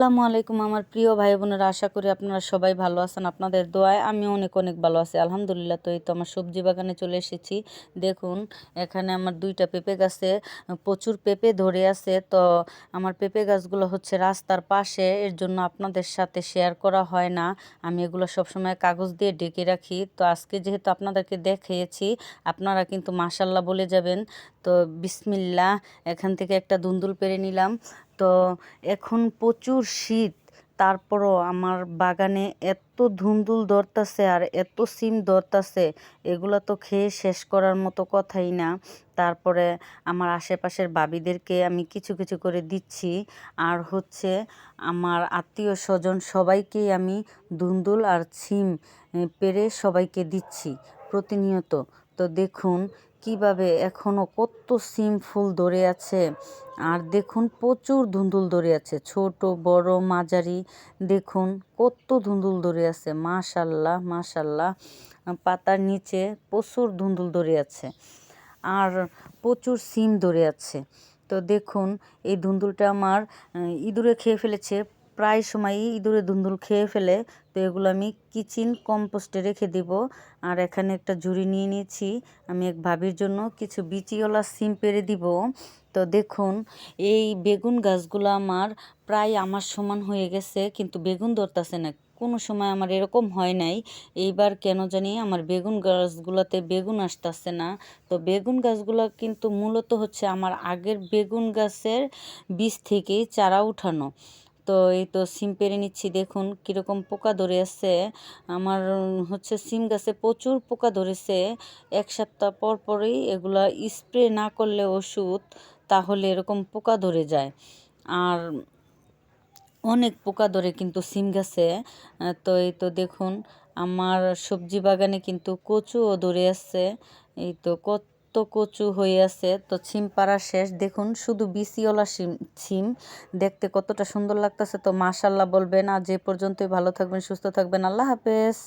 আসসালামু আলাইকুম আমার প্রিয় ভাই বোনেরা, আশা করি আপনারা সবাই ভালো আছেন। আপনাদের দোয়ায় আমি অনেক অনেক ভালো আছি, আলহামদুলিল্লাহ। তো এই তো আমার সবজি বাগানে চলে এসেছি। দেখুন, এখানে আমার দুইটা পেঁপে গাছে প্রচুর পেঁপে ধরে আছে। তো আমার পেঁপে গাছগুলো হচ্ছে রাস্তার পাশে, এর জন্য আপনাদের সাথে শেয়ার করা হয় না। আমি এগুলো সবসময় কাগজ দিয়ে ঢেকে রাখি। তো আজকে যেহেতু আপনাদেরকে দেখিয়েছি, আপনারা কিন্তু মাশাল্লাহ বলে যাবেন। তো বিসমিল্লাহ, এখান থেকে একটা দুন্দুল পেরে নিলাম। তো এখন প্রচুর শীত, তারপরও আমার বাগানে এত ধুন্দুল ধরতাছে আর এত সিম ধরতাছে, এগুলো তো খেয়ে শেষ করার মতো কথাই না। তারপরে আমার আশেপাশের ভাবিদেরকে আমি কিছু কিছু করে দিচ্ছি। আর হচ্ছে আমার আত্মীয় স্বজন সবাইকেই আমি ধুন্দুল আর সিম পেড়ে সবাইকে দিচ্ছি প্রতিনিয়ত। তো দেখুন কিভাবে এখনো কত সিম ফুল ধরে আছে। আর দেখুন প্রচুর ধুন্দুল ধরে আছে, ছোট বড় মাঝারি। দেখুন কত ধুন্দুল ধরে আছে, মাশাল্লাহ মাশাল্লাহ। পাতার নিচে প্রচুর ধুন্দুল ধরে আছে আর প্রচুর সিম ধরে আছে। তো দেখুন এই ধুন্দুলটা আমার ইঁদুরে খেয়ে ফেলেছে, প্রায় সময়ই ইঁদুরে ধুন্দুল খেয়ে ফেলে। তো এগুলো আমি কিচেন কম্পোস্টে রেখে দিব। আর এখানে একটা ঝুড়ি নিয়ে নিয়েছি, আমি এক ভাবির জন্য কিছু বিচিওয়ালা সিম পেড়ে দিব। তো দেখুন এই বেগুন গাছগুলো আমার প্রায় আমার সমান হয়ে গেছে, কিন্তু বেগুন ধরতেছে না। কোনো সময় আমার এরকম হয় নাই, এইবার কেন জানি আমার বেগুন গাছগুলোতে বেগুন আসতেছে না। তো বেগুন গাছগুলো কিন্তু মূলত হচ্ছে আমার আগের বেগুন গাছের বীজ থেকেই চারা উঠানো। তো এই তো সিম পেরে নিচ্ছি, দেখুন কীরকম পোকা ধরে আছে। আমার হচ্ছে সিম গাছে প্রচুর পোকা ধরেছে। এক সপ্তাহ পর পরই এগুলা স্প্রে না করলে ওষুধ, তাহলে এরকম পোকা ধরে যায়। আর অনেক পোকা ধরে কিন্তু সিম গাছে। তো এই তো দেখুন আমার সবজি বাগানে কিন্তু কচুও ধরে আছে। এই তো কত কচু হয়ে আছে। তো সিম পাড়া শেষ, দেখুন শুধু বিচিওয়ালা সিম সিম দেখতে কতটা সুন্দর লাগতেছে। তো মাশাল্লাহ বলবেন। আজ এ পর্যন্তই, ভালো থাকবেন, সুস্থ থাকবেন, আল্লাহ হাফেজ।